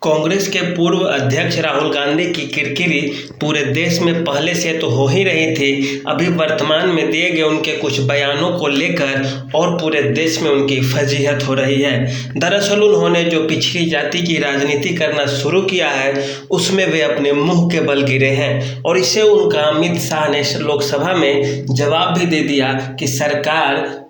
कांग्रेस के पूर्व अध्यक्ष राहुल गांधी की किरकिरी पूरे देश में पहले से तो हो ही रही थी। अभी वर्तमान में दिए गए उनके कुछ बयानों को लेकर और पूरे देश में उनकी फजीहत हो रही है। दरअसल उन्होंने जो पिछड़ी जाति की राजनीति करना शुरू किया है उसमें वे अपने मुंह के बल गिरे हैं और इसे उनका अमित शाह ने लोकसभा में जवाब भी दे दिया कि सरकार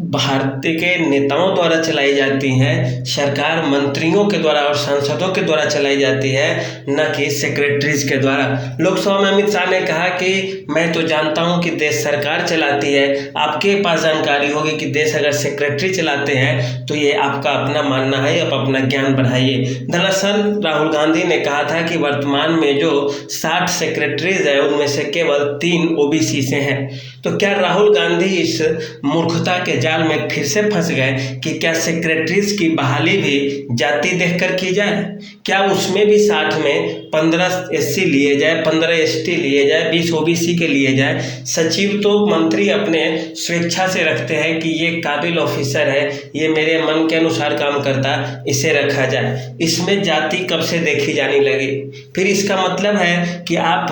भारतीय के नेताओं द्वारा चलाई जाती है, सरकार मंत्रियों के द्वारा और सांसदों के द्वारा चलाई जाती है, न कि सेक्रेटरीज के द्वारा। लोकसभा में अमित शाह ने कहा कि मैं तो जानता हूं कि देश सरकार चलाती है, आपके पास जानकारी होगी कि देश अगर सेक्रेटरी चलाते हैं तो ये आपका अपना मानना है, आप अपना ज्ञान बढ़ाइए। दरअसल राहुल गांधी ने कहा था कि वर्तमान में जो 60 सेक्रेटरीज है उनमें से केवल 3 ओबीसी से हैं। तो क्या राहुल गांधी इस मूर्खता के जाल में फिर से फंस गए कि क्या सेक्रेटरीज की बहाली भी जाति देखकर की जाए? क्या उसमें भी 60 में 15 एससी लिए जाए, 15 एसटी लिए जाए, 20 ओबीसी के लिए जाए? सचिव तो मंत्री अपने स्वेच्छा से रखते हैं कि ये काबिल ऑफिसर है, ये मेरे मन के अनुसार काम करता, इसे रखा जाए। इसमें जाति कब से देखी जाने लगी? फिर इसका मतलब है कि आप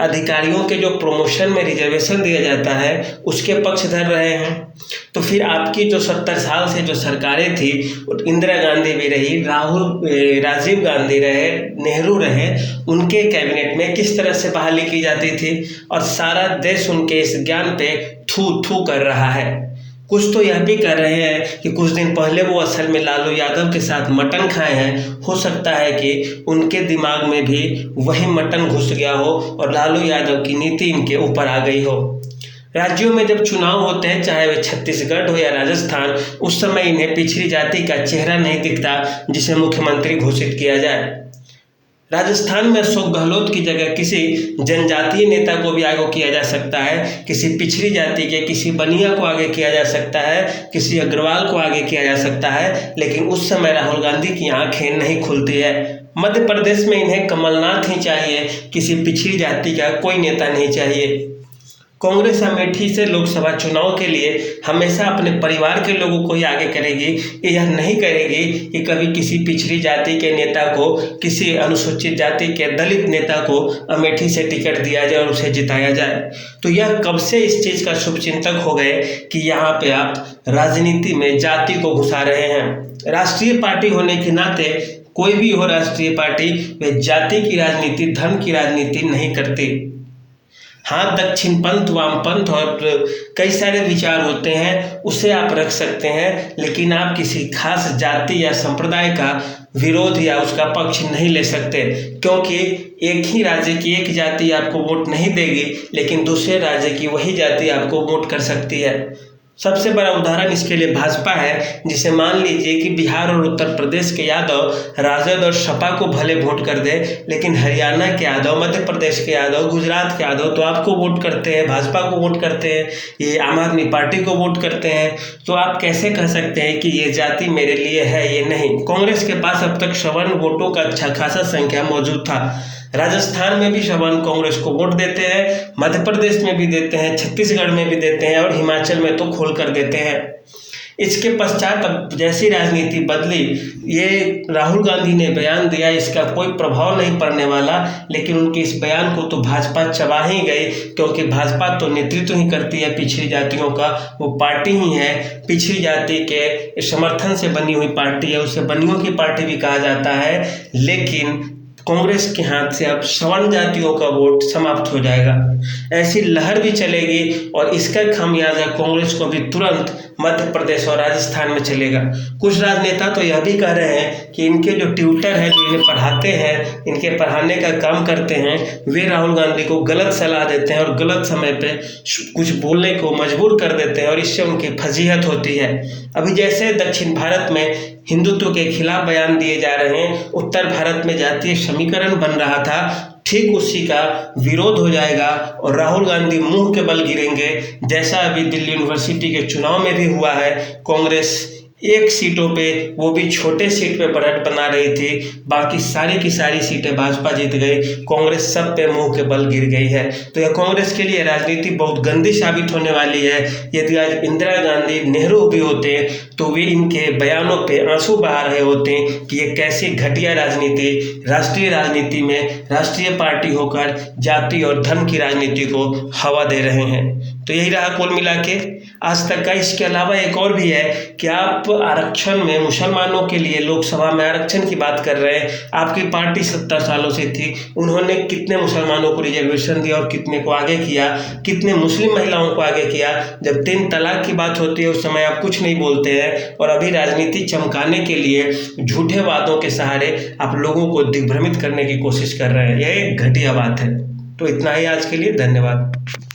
अधिकारियों के जो प्रमोशन में रिजर्वेशन दिया जाता है उसके पक्ष धर रहे हैं। तो फिर आपकी जो 70 साल से जो सरकारें थी, इंदिरा गांधी भी रही, राजीव गांधी रहे, नेहरू रहे, उनके कैबिनेट में किस तरह से बहाली की जाती थी और सारा देश उनके इस ज्ञान पे थू थू कर रहा है। कुछ तो यह भी कर रहे हैं कि कुछ दिन पहले वो असल में लालू यादव के साथ मटन खाए हैं। हो सकता है कि उनके दिमाग में भी वही मटन घुस गया हो और लालू यादव की नीति इनके ऊपर आ गई हो। राज्यों में जब चुनाव होते हैं, चाहे वे छत्तीसगढ़ हो या राजस्थान, उस समय इन्हें पिछड़ी जाति का चेहरा नहीं दिखता जिसे मुख्यमंत्री घोषित किया जाए। राजस्थान में अशोक गहलोत की जगह किसी जनजातीय नेता को भी आगे किया जा सकता है, किसी पिछड़ी जाति के किसी बनिया को आगे किया जा सकता है, किसी अग्रवाल को आगे किया जा सकता है, लेकिन उस समय राहुल गांधी की आंखें नहीं खुलती है। मध्य प्रदेश में इन्हें कमलनाथ ही चाहिए, किसी पिछड़ी जाति का कोई नेता नहीं चाहिए। कांग्रेस अमेठी से लोकसभा चुनाव के लिए हमेशा अपने परिवार के लोगों को ही आगे करेगी। यह नहीं करेगी कि कभी किसी पिछड़ी जाति के नेता को, किसी अनुसूचित जाति के दलित नेता को अमेठी से टिकट दिया जाए और उसे जिताया जाए। तो यह कब से इस चीज़ का शुभचिंतक हो गए कि यहाँ पे आप राजनीति में जाति को घुसा रहे हैं। राष्ट्रीय पार्टी होने के नाते कोई भी हो राष्ट्रीय पार्टी, वे जाति की राजनीति, धर्म की राजनीति नहीं करती। हाँ, दक्षिण पंथ, वामपंथ और कई सारे विचार होते हैं, उसे आप रख सकते हैं, लेकिन आप किसी खास जाति या संप्रदाय का विरोध या उसका पक्ष नहीं ले सकते, क्योंकि एक ही राज्य की एक जाति आपको वोट नहीं देगी, लेकिन दूसरे राज्य की वही जाति आपको वोट कर सकती है। सबसे बड़ा उदाहरण इसके लिए भाजपा है, जिसे मान लीजिए कि बिहार और उत्तर प्रदेश के यादव राजद और सपा को भले वोट कर दे, लेकिन हरियाणा के यादव, मध्य प्रदेश के यादव, गुजरात के यादव तो आपको वोट करते हैं, भाजपा को वोट करते हैं, ये आम आदमी पार्टी को वोट करते हैं। तो आप कैसे कह सकते हैं कि ये जाति मेरे लिए है? ये नहीं। कांग्रेस के पास अब तक सवर्ण वोटों का अच्छा खासा संख्या मौजूद था। राजस्थान में भी सवर्ण कांग्रेस को वोट देते हैं, मध्य प्रदेश में भी देते हैं, छत्तीसगढ़ में भी देते हैं और हिमाचल में तो खोल कर देते हैं। इसके पश्चात अब जैसी राजनीति बदली, ये राहुल गांधी ने बयान दिया, इसका कोई प्रभाव नहीं पड़ने वाला, लेकिन उनके इस बयान को तो भाजपा चबा ही गई, क्योंकि भाजपा तो नेतृत्व ही करती है पिछड़ी जातियों का, वो पार्टी ही है, पिछड़ी जाति के समर्थन से बनी हुई पार्टी है, उसे बनियों की पार्टी भी कहा जाता है। लेकिन कांग्रेस के हाथ से अब सवर्ण जातियों का वोट समाप्त हो जाएगा। ऐसी लहर भी चलेगी और इसका खामियाजा कांग्रेस को भी तुरंत मध्य प्रदेश और राजस्थान में चलेगा। कुछ राजनेता तो यह भी कह रहे हैं कि इनके जो ट्यूटर हैं, जो इन्हें पढ़ाते हैं, इनके पढ़ाने का काम करते हैं, वे राहुल गांधी को गलत सलाह देते हैं और गलत समय पे कुछ बोलने को मजबूर कर देते हैं और इससे उनकी फजीहत होती है। अभी जैसे दक्षिण भारत में हिंदुत्व के खिलाफ बयान दिए जा रहे हैं, उत्तर भारत में जातीय समीकरण बन रहा था, ठीक उसी का विरोध हो जाएगा और राहुल गांधी मुंह के बल गिरेंगे, जैसा अभी दिल्ली यूनिवर्सिटी के चुनाव में भी हुआ है। कांग्रेस एक सीटों पे, वो भी छोटे सीट पे बढ़त बना रही थी, बाकी सारी की सारी सीटें भाजपा जीत गई, कांग्रेस सब पे मुंह के बल गिर गई है। तो यह कांग्रेस के लिए राजनीति बहुत गंदी साबित होने वाली है। यदि आज इंदिरा गांधी, नेहरू भी होते तो वे इनके बयानों पे आंसू बहा रहे होते कि ये कैसी घटिया राजनीति, राष्ट्रीय राजनीति में राष्ट्रीय पार्टी होकर जाति और धर्म की राजनीति को हवा दे रहे हैं। तो यही रहा कुल मिला के आज तक का। इसके अलावा एक और भी है कि आप आरक्षण में मुसलमानों के लिए लोकसभा में आरक्षण की बात कर रहे हैं। आपकी पार्टी 70 सालों से थी, उन्होंने कितने मुसलमानों को रिजर्वेशन दिया और कितने को आगे किया, कितने मुस्लिम महिलाओं को आगे किया। जब 3 तलाक की बात होती है उस समय आप कुछ नहीं बोलते हैं, और अभी राजनीति चमकाने के लिए झूठे वादों के सहारे आप लोगों को दिग्भ्रमित करने की कोशिश कर रहे हैं। यह एक घटिया बात है। तो इतना ही आज के लिए, धन्यवाद।